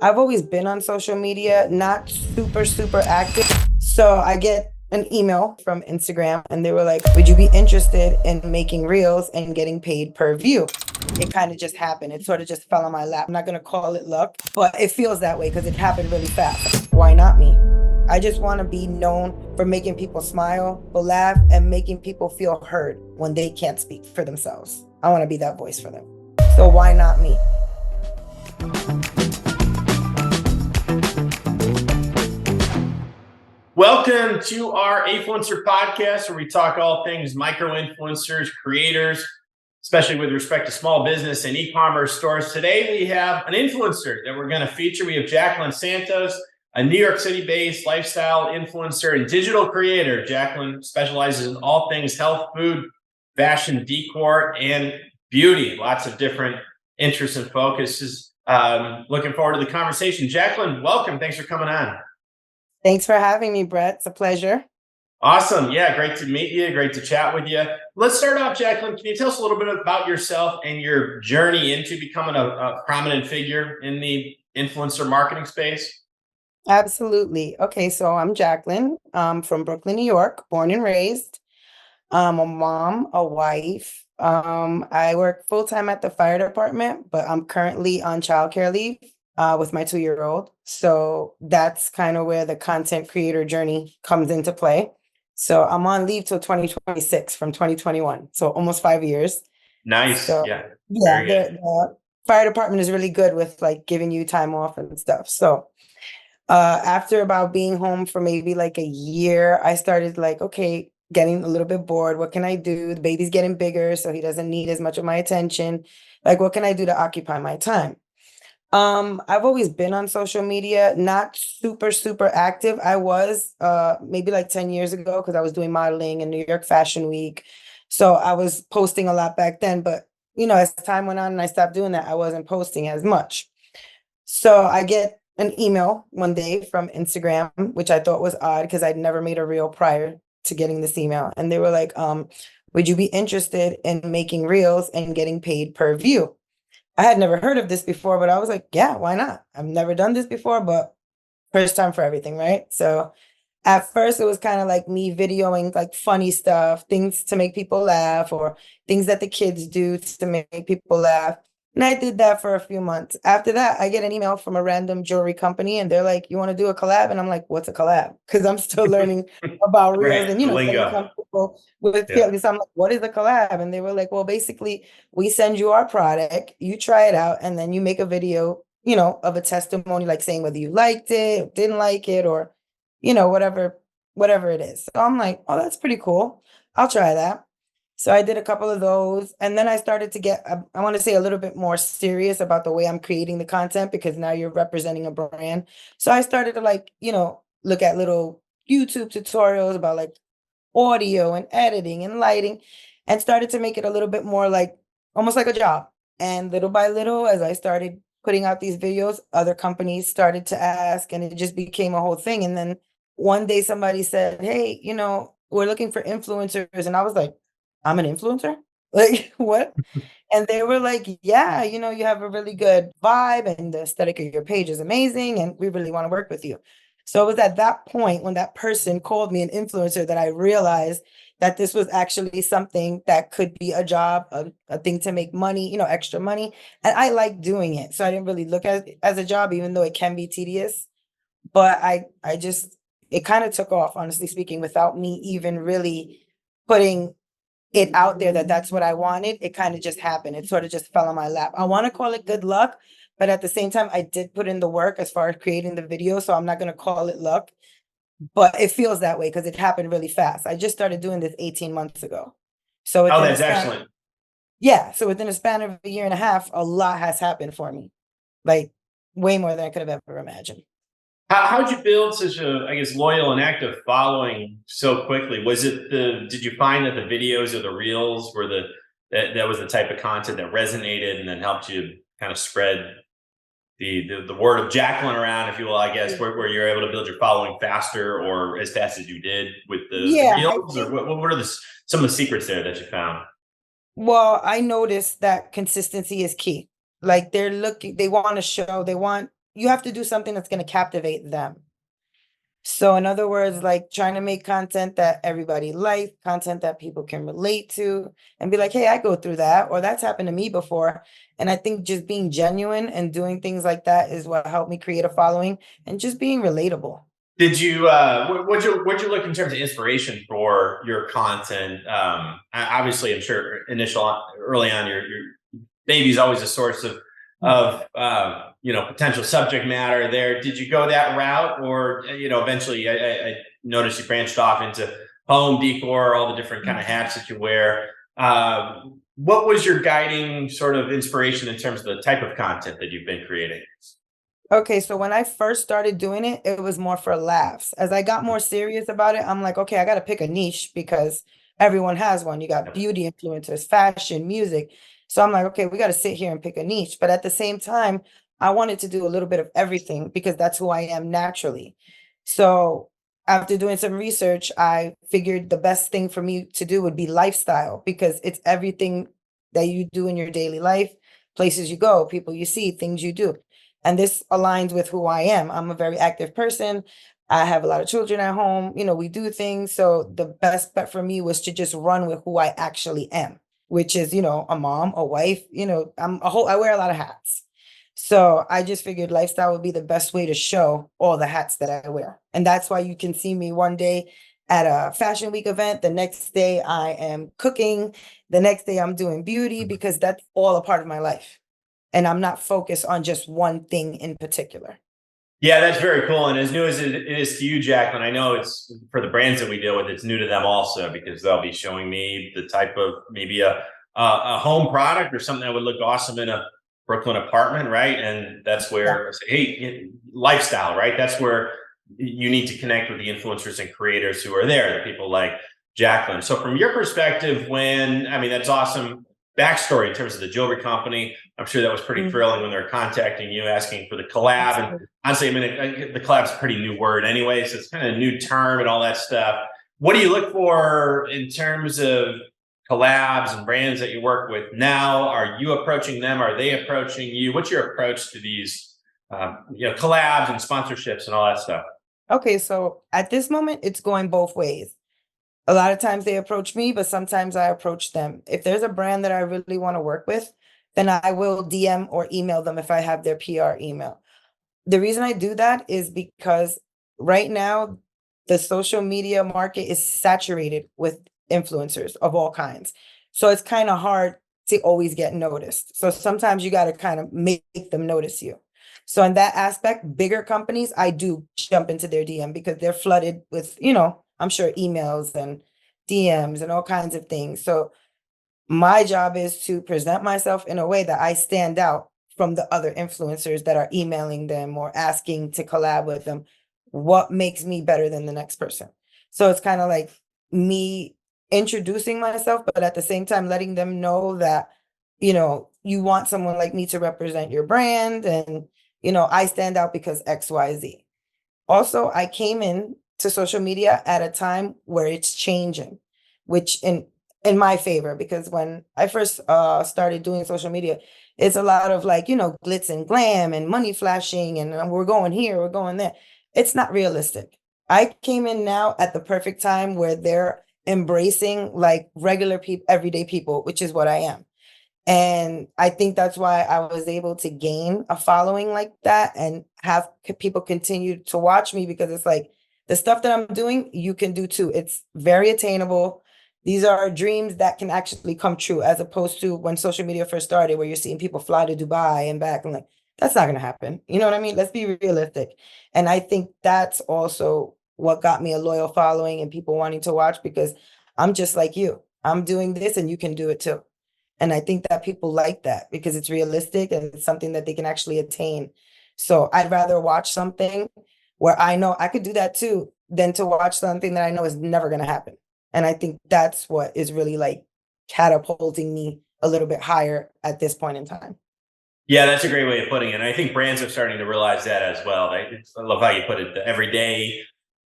I've always been on social media, not super active. So I get an email from Instagram and they were like, would you be interested in making reels and getting paid per view? It kind of just happened. It sort of just fell on my lap. I'm not going to call it luck, but it feels that way because it happened really fast. Why not me? I just want to be known for making people smile, laugh, and making people feel heard when they can't speak for themselves. I want to be that voice for them. So why not me? Welcome to our Afluencer podcast, where we talk all things micro influencers, creators, especially with respect to small business and e-commerce stores. Today, we have an influencer that we're going to feature. We have Jaclyn Santos, a New York City-based lifestyle influencer and digital creator. Jaclyn specializes in all things health, food, fashion, decor, and beauty. Lots of different interests and focuses. Looking forward to the conversation. Jaclyn, welcome. Thanks for coming on. Thanks for having me, Brett. It's a pleasure. Awesome. Yeah, great to meet you. Great to chat with you. Let's start off, Jaclyn. Can you tell us a little bit about yourself and your journey into becoming a prominent figure in the influencer marketing space? Absolutely. Okay, so I'm Jaclyn. I'm from Brooklyn, New York, born and raised. I'm a mom, a wife. I work full-time at the fire department, but I'm currently on childcare leave with my 2-year-old. So that's kind of where the content creator journey comes into play. So I'm on leave till 2026 from 2021. So almost 5 years. Nice. So Yeah. yeah, Very good. the fire department is really good with like giving you time off and stuff. So after about being home for maybe like a year, I started like, okay, getting a little bit bored. What can I do? The baby's getting bigger, so he doesn't need as much of my attention. Like, what can I do to occupy my time? I've always been on social media, not super active. I was maybe like 10 years ago because I was doing modeling in New York Fashion Week. So I was posting a lot back then, but as time went on and I stopped doing that, I wasn't posting as much. So I get an email one day from Instagram, which I thought was odd because I'd never made a reel prior to getting this email. And they were like, would you be interested in making reels and getting paid per view? I had never heard of this before, but I was like, yeah, why not? I've never done this before, but first time for everything, right? So at first it was kind of like me videoing like funny stuff, things to make people laugh, or things that the kids do to make people laugh. And I did that for a few months. After that, I get an email from a random jewelry company and they're like, you want to do a collab? And I'm like, what's a collab? Because I'm still learning about reels Right. and, The getting lingo. comfortable with Yeah. feelings. I'm like, what is a collab? And they were like, well, basically, we send you our product, you try it out, and then you make a video, of a testimony, like saying whether you liked it, didn't like it, or, whatever it is. So I'm like, oh, that's pretty cool. I'll try that. So I did a couple of those, and then I started to get, I want to say, a little bit more serious about the way I'm creating the content because now you're representing a brand. So I started to like, look at little YouTube tutorials about like audio and editing and lighting, and started to make it a little bit more like almost like a job. And little by little, as I started putting out these videos, other companies started to ask, and it just became a whole thing. And then one day somebody said, hey, we're looking for influencers. And I was like, I'm an influencer? Like, what? And they were like, yeah, you have a really good vibe and the aesthetic of your page is amazing. And we really want to work with you. So it was at that point when that person called me an influencer that I realized that this was actually something that could be a job, a thing to make money, extra money. And I like doing it. So I didn't really look at it as a job, even though it can be tedious. But I just, it kind of took off, honestly speaking, without me even really putting it out there that that's what I wanted. It kind of just happened. It sort of just fell on my lap. I want to call it good luck, but at the same time, I did put in the work as far as creating the video. So I'm not going to call it luck, but it feels that way because it happened really fast. I just started doing this 18 months ago. So Oh, within a that's span, excellent. yeah. So within a span of a year and a half, a lot has happened for me, like way more than I could have ever imagined. How'd you build such a, I guess, loyal and active following so quickly? Did you find that the videos or the reels were that was the type of content that resonated and then helped you kind of spread the word of Jaclyn around, if you will, I guess, where you're able to build your following faster or as fast as you did with the Yeah, I reels? Or think. what are some of the secrets there that you found? Well, I noticed that consistency is key. Like they want to show, they want you have to do something that's going to captivate them. So in other words, like trying to make content that everybody likes, content that people can relate to, and be like, hey, I go through that, or that's happened to me before. And I think just being genuine and doing things like that is what helped me create a following, and just being relatable. Did you what'd you look in terms of inspiration for your content? Obviously, I'm sure early on, your baby's always a source of potential subject matter there. Did you go that route, or eventually I noticed you branched off into home decor, all the different kind of hats that you wear. What was your guiding sort of inspiration in terms of the type of content that you've been creating? Okay, so when I first started doing it, it was more for laughs. As I got more serious about it, I'm like, okay, I got to pick a niche because everyone has one. You got beauty influencers, fashion, music. So I'm like, okay, we got to sit here and pick a niche. But at the same time, I wanted to do a little bit of everything because that's who I am naturally. So after doing some research, I figured the best thing for me to do would be lifestyle, because it's everything that you do in your daily life, places you go, people you see, things you do. And this aligns with who I am. I'm a very active person. I have a lot of children at home. We do things. So the best bet for me was to just run with who I actually am, which is, a mom, a wife, I wear a lot of hats. So I just figured lifestyle would be the best way to show all the hats that I wear. And that's why you can see me one day at a fashion week event. The next day I am cooking. The next day I'm doing beauty, because that's all a part of my life. And I'm not focused on just one thing in particular. Yeah, that's very cool. And as new as it is to you, Jaclyn, I know it's for the brands that we deal with, it's new to them also, because they'll be showing me the type of maybe a home product or something that would look awesome in a Brooklyn apartment, right? And that's where I say, hey, lifestyle, right? That's where you need to connect with the influencers and creators who are there, the people like Jaclyn. So from your perspective, that's awesome backstory in terms of the jewelry company. I'm sure that was pretty thrilling when they're contacting you, asking for the collab. And honestly, the collab's a pretty new word anyway, so it's kind of a new term and all that stuff. What do you look for in terms of collabs and brands that you work with now? Are you approaching them? Are they approaching you? What's your approach to these collabs and sponsorships and all that stuff? Okay, so at this moment, it's going both ways. A lot of times they approach me, but sometimes I approach them. If there's a brand that I really want to work with, then I will DM or email them if I have their PR email. The reason I do that is because right now the social media market is saturated with influencers of all kinds. So it's kind of hard to always get noticed. So sometimes you got to kind of make them notice you. So in that aspect, bigger companies, I do jump into their DM because they're flooded with, I'm sure emails and DMs and all kinds of things. So my job is to present myself in a way that I stand out from the other influencers that are emailing them or asking to collab with them. What makes me better than the next person? So it's kind of like me introducing myself, but at the same time letting them know that, you want someone like me to represent your brand, and, I stand out because XYZ. Also, I came in to social media at a time where it's changing, which in my favor, because when I first started doing social media, it's a lot of like, glitz and glam and money flashing and we're going here, we're going there. It's not realistic. I came in now at the perfect time where they're embracing like regular people, everyday people, which is what I am. And I think that's why I was able to gain a following like that and have people continue to watch me, because it's like the stuff that I'm doing, you can do too. It's very attainable. These are dreams that can actually come true, as opposed to when social media first started, where you're seeing people fly to Dubai and back. I'm like, that's not going to happen. You know what I mean? Let's be realistic. And I think that's also what got me a loyal following and people wanting to watch, because I'm just like you. I'm doing this and you can do it too. And I think that people like that because it's realistic and it's something that they can actually attain. So I'd rather watch something where I know I could do that too than to watch something that I know is never going to happen. And I think that's what is really like catapulting me a little bit higher at this point in time. Yeah, that's a great way of putting it. And I think brands are starting to realize that as well. I love how you put it, the everyday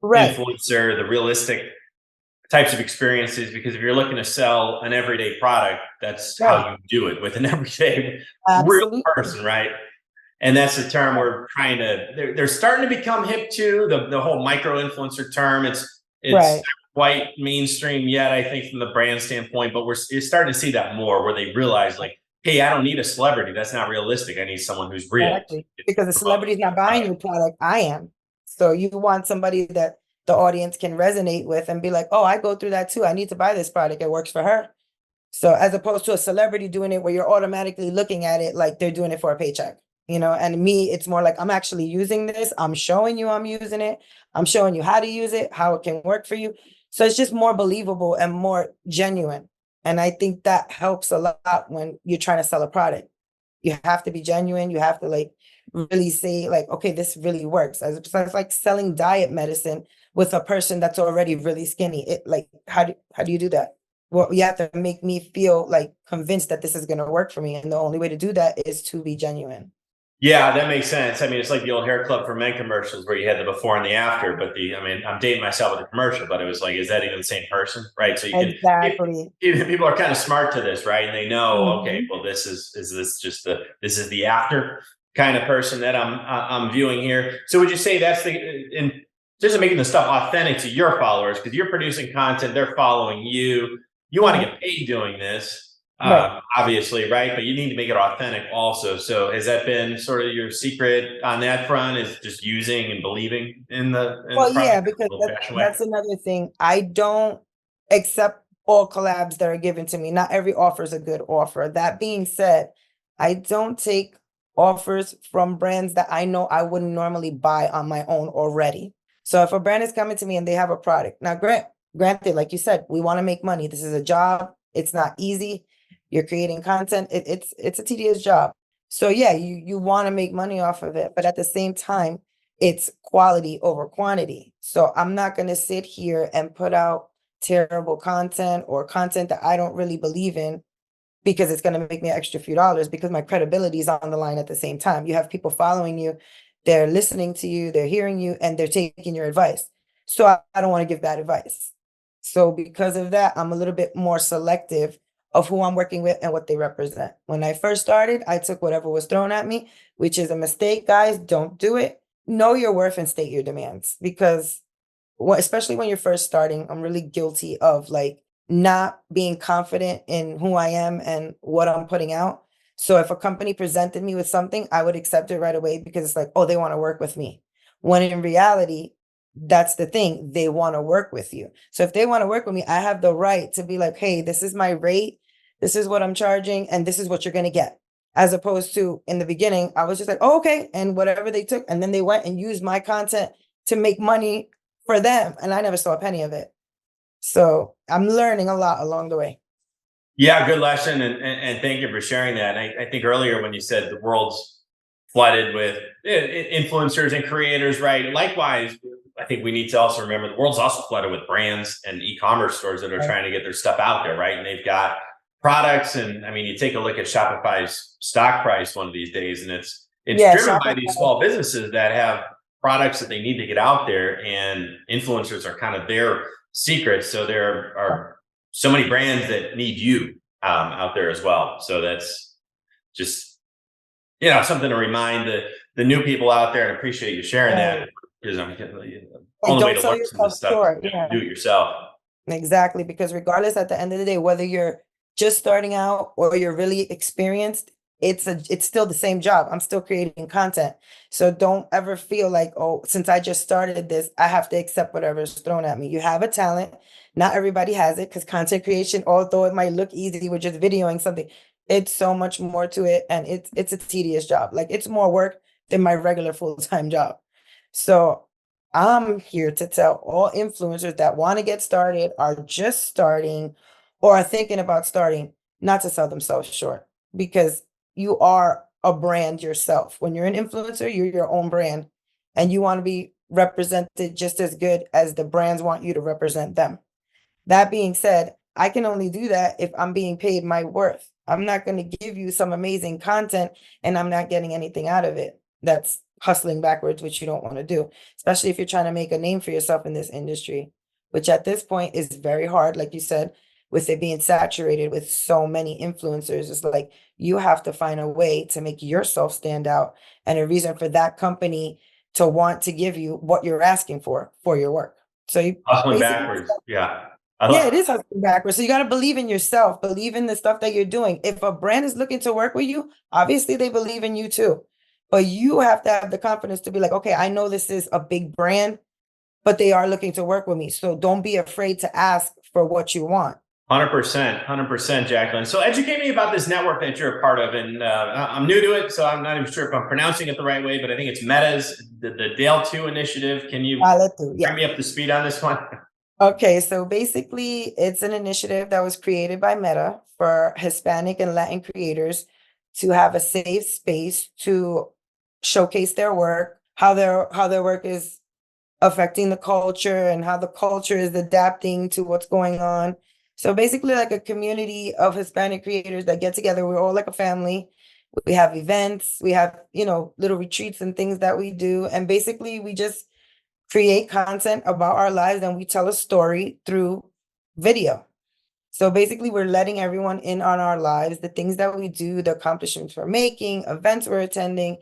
Right. influencer, the realistic types of experiences, because if you're looking to sell an everyday product, that's Right. how you do it, with an everyday real Absolutely. person, right? And that's the term we're trying to, they're starting to become hip to the whole micro influencer term. It's Right. quite mainstream yet, I think, from the brand standpoint, but you're starting to see that more where they realize like, hey, I don't need a celebrity. That's not realistic. I need someone who's real. Exactly. Because the Promote celebrity's the not buying product. your product, I am. So you want somebody that the audience can resonate with and be like, oh, I go through that too. I need to buy this product. It works for her. So as opposed to a celebrity doing it where you're automatically looking at it like they're doing it for a paycheck, and me, it's more like I'm actually using this. I'm showing you I'm using it. I'm showing you how to use it, how it can work for you. So it's just more believable and more genuine. And I think that helps a lot when you're trying to sell a product. You have to be genuine. You have to like really say like, okay, this really works. As it's like selling diet medicine with a person that's already really skinny. It like, how do you do that? Well, you have to make me feel like convinced that this is going to work for me. And the only way to do that is to be genuine. Yeah, that makes sense. I mean, it's like the old Hair Club for Men commercials where you had the before and the after. But I mean, I'm dating myself with the commercial, but it was like, is that even the same person, right? So you can, Exactly. people are kind of smart to this, right? And they know, okay, Mhm. well, this is the after kind of person that I'm viewing here. So would you say that's in just making the stuff authentic to your followers because you're producing content, they're following you. You want to Mhm. get paid doing this Right. obviously, right? But you need to make it authentic also. So has that been sort of your secret on that front? Is just using and believing in the Well, yeah, product because in a old that, fashioned way? that's another thing. I don't accept all collabs that are given to me. Not every offer is a good offer. That being said, I don't take offers from brands that I know I wouldn't normally buy on my own already. So if a brand is coming to me and they have a product, now granted, like you said, we want to make money. This is a job. It's not easy. You're creating content. It's a tedious job. So yeah, you want to make money off of it, but at the same time it's quality over quantity. So I'm not going to sit here and put out terrible content or content that I don't really believe in because it's going to make me an extra few dollars because my credibility is on the line at the same time. You have people following you, they're listening to you, they're hearing you, and they're taking your advice. So I don't want to give bad advice. So because of that, I'm a little bit more selective of who I'm working with and what they represent. When I first started, I took whatever was thrown at me, which is a mistake, guys. Don't do it. Know your worth and state your demands because especially when you're first starting, I'm really guilty of like not being confident in who I am and what I'm putting out. So if a company presented me with something, I would accept it right away because it's like, oh, they want to work with me. When in reality, that's the thing, they want to work with you. So if they want to work with me, I have the right to be like, hey, this is my rate, this is what I'm charging, and this is what you're going to get. As opposed to in the beginning, I was just like, oh, okay. And whatever they took, and then they went and used my content to make money for them, and I never saw a penny of it. So I'm learning a lot along the way. Yeah, good lesson, and thank you for sharing that. And I think earlier when you said the world's flooded with influencers and creators, right? Likewise, I think we need to also remember the world's also flooded with brands and e-commerce stores that are Right. trying to get their stuff out there, right? And they've got products, and I mean, you take a look at Shopify's stock price one of these days, and it's Yeah, driven by Shopify. these small businesses that have products that they need to get out there, and influencers are kind of their secrets. So there are so many brands that need you out there as well. So that's just something to remind the new people out there, and appreciate you sharing that Right. because I'm Like, only way don't to sell learn some of yourself this stuff is short. to Yeah. do it yourself. Exactly, because regardless at the end of the day, whether you're just starting out or you're really experienced, it's still the same job. I'm still creating content. So don't ever feel like, oh, since I just started this, I have to accept whatever's thrown at me. You have a talent. Not everybody has it because content creation, although it might look easy with just videoing something, it's so much more to it. And it's a tedious job. Like it's more work than my regular full-time job. So I'm here to tell all influencers that want to get started, are just starting, or are thinking about starting, not to sell themselves short because you are a brand yourself. When you're an influencer, you're your own brand and you want to be represented just as good as the brands want you to represent them. That being said, I can only do that if I'm being paid my worth. I'm not going to give you some amazing content and I'm not getting anything out of it. That's hustling backwards, which you don't want to do, especially if you're trying to make a name for yourself in this industry, which at this point is very hard. Like you said, with it being saturated with so many influencers. It's like you have to find a way to make yourself stand out and a reason for that company to want to give you what you're asking for your work. So you Hustling basically, backwards. Yeah. I yeah, love it is hustling backwards. So you got to believe in yourself, believe in the stuff that you're doing. If a brand is looking to work with you, obviously they believe in you too. But you have to have the confidence to be like, okay, I know this is a big brand, but they are looking to work with me. So don't be afraid to ask for what you want. 100%, Jaclyn. So educate me about this network that you're a part of. And I'm new to it, so I'm not even sure if I'm pronouncing it the right way, but I think it's Meta's, the Dale 2 initiative. Can you bring Yeah. me up to speed on this one? Okay, so basically, it's an initiative that was created by Meta for Hispanic and Latin creators to have a safe space to showcase their work, how their work is affecting the culture and how the culture is adapting to what's going on. So basically, like a community of Hispanic creators that get together. We're all like a family. We have events, we have, little retreats and things that we do. And basically, we just create content about our lives and we tell a story through video. So basically, we're letting everyone in on our lives, the things that we do, the accomplishments we're making, events we're attending.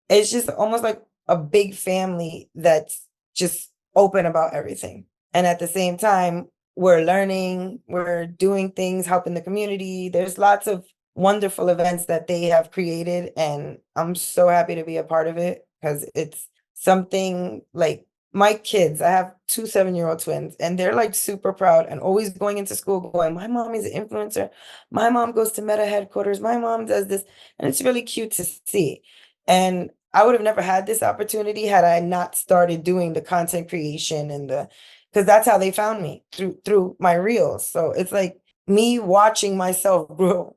It's just almost like a big family that's just open about everything. And at the same time, we're learning, we're doing things, helping the community. There's lots of wonderful events that they have created. And I'm so happy to be a part of it because it's something like my kids, I have two 7-year-old twins, and they're like super proud and always going into school going, my mom is an influencer. My mom goes to Meta headquarters. My mom does this. And it's really cute to see. And I would have never had this opportunity had I not started doing the content creation and because that's how they found me through my reels. So it's like me watching myself grow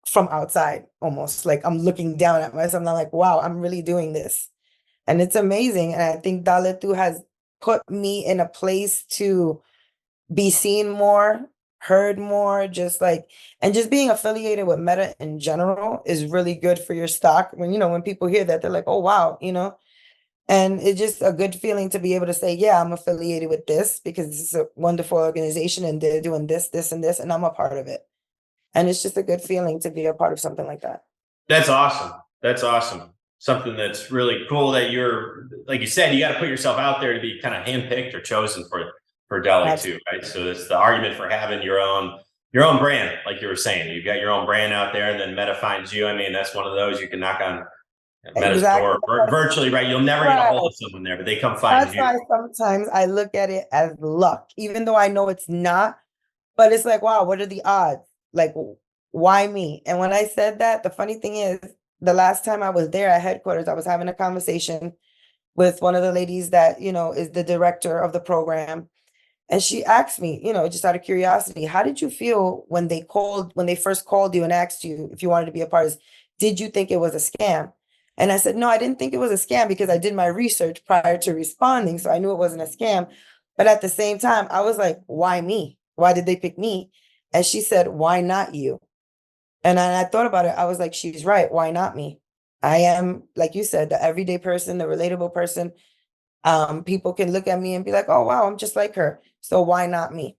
from outside almost like I'm looking down at myself and I'm like, wow, I'm really doing this. And it's amazing. And I think Daletu has put me in a place to be seen more, heard more, and just being affiliated with Meta in general is really good for your stock. When people hear that, they're like, oh, wow. And it's just a good feeling to be able to say, yeah, I'm affiliated with this because this is a wonderful organization and they're doing this, this, and this, and I'm a part of it. And it's just a good feeling to be a part of something like that. That's awesome. That's awesome. Something that's really cool that you're, like you said, you got to put yourself out there to be kind of handpicked or chosen for Delhi too, right? So it's the argument for having your own brand, like you were saying. You've got your own brand out there, and then Meta finds you. I mean, that's one of those you can knock on Meta's Exactly. door virtually, right? You'll never get a hold of someone there, but they come find That's you. why sometimes I look at it as luck, even though I know it's not. But it's like, wow, what are the odds? Like, why me? And when I said that, the funny thing is, the last time I was there at headquarters, I was having a conversation with one of the ladies that, is the director of the program. And she asked me, just out of curiosity, how did you feel when they first called you and asked you if you wanted to be a part of this? Did you think it was a scam? And I said, no, I didn't think it was a scam because I did my research prior to responding. So I knew it wasn't a scam. But at the same time, I was like, why me? Why did they pick me? And she said, why not you? And I thought about it. I was like, she's right. Why not me? I am, like you said, the everyday person, the relatable person. People can look at me and be like, oh, wow, I'm just like her. So why not me?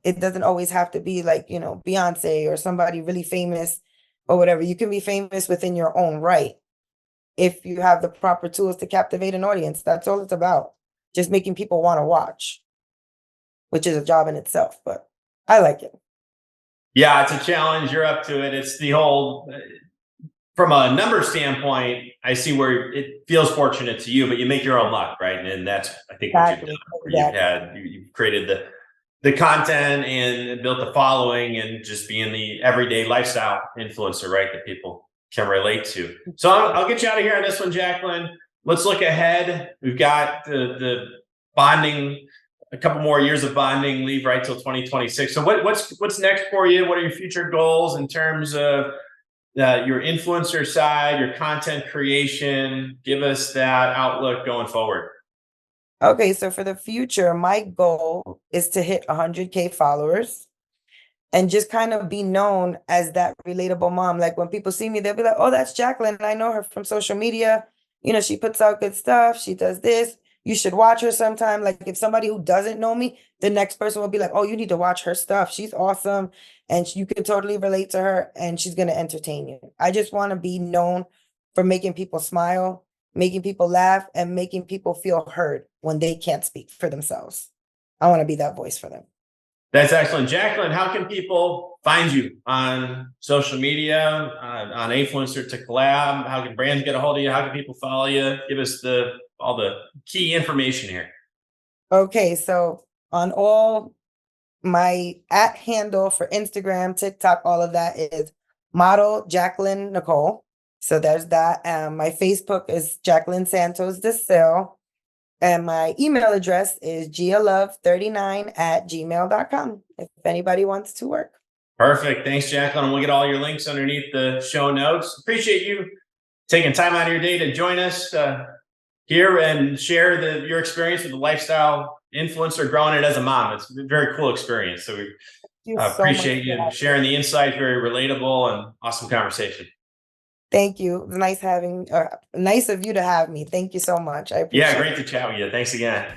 It doesn't always have to be like, Beyonce or somebody really famous or whatever. You can be famous within your own right if you have the proper tools to captivate an audience. That's all it's about. Just making people want to watch, which is a job in itself, but I like it. Yeah, it's a challenge. You're up to it. It's the whole, from a number standpoint, I see where it feels fortunate to you, but you make your own luck, right? And that's, I think, what you've done. You've created the content and built the following and just being the everyday lifestyle influencer, right? That people can relate to. So I'll get you out of here on this one, Jaclyn. Let's look ahead. We've got the bonding, a couple more years of bonding, leave right till 2026. So what's next for you? What are your future goals in terms of your influencer side, your content creation? Give us that outlook going forward. Okay, so for the future, my goal is to hit 100K followers and just kind of be known as that relatable mom. Like when people see me, they'll be like, oh, that's Jaclyn. I know her from social media. She puts out good stuff. She does this. you should watch her sometime. Like if somebody who doesn't know me, the next person will be like, oh, you need to watch her stuff. She's awesome. And you can totally relate to her and she's going to entertain you. I just want to be known for making people smile, making people laugh, and making people feel heard when they can't speak for themselves. I want to be that voice for them. That's excellent. Jaclyn, how can people find you on social media, on Afluencer to Collab? How can brands get a hold of you? How can people follow you? Give us all the key information here. Okay, so on all my @ handle for Instagram, TikTok, all of that is model Jaclyn Nicole. So there's that. My Facebook is Jaclyn Santos DeSille. And my email address is gialove39@gmail.com if anybody wants to work. Perfect. Thanks, Jaclyn. And we'll get all your links underneath the show notes. Appreciate you taking time out of your day to join us here and share your experience with the lifestyle influencer, growing it as a mom. It's a very cool experience. So we appreciate you sharing the insights. Very relatable and awesome conversation. Thank you. It was nice of you to have me. Thank you so much. I appreciate it. Yeah, great to chat with you. Thanks again.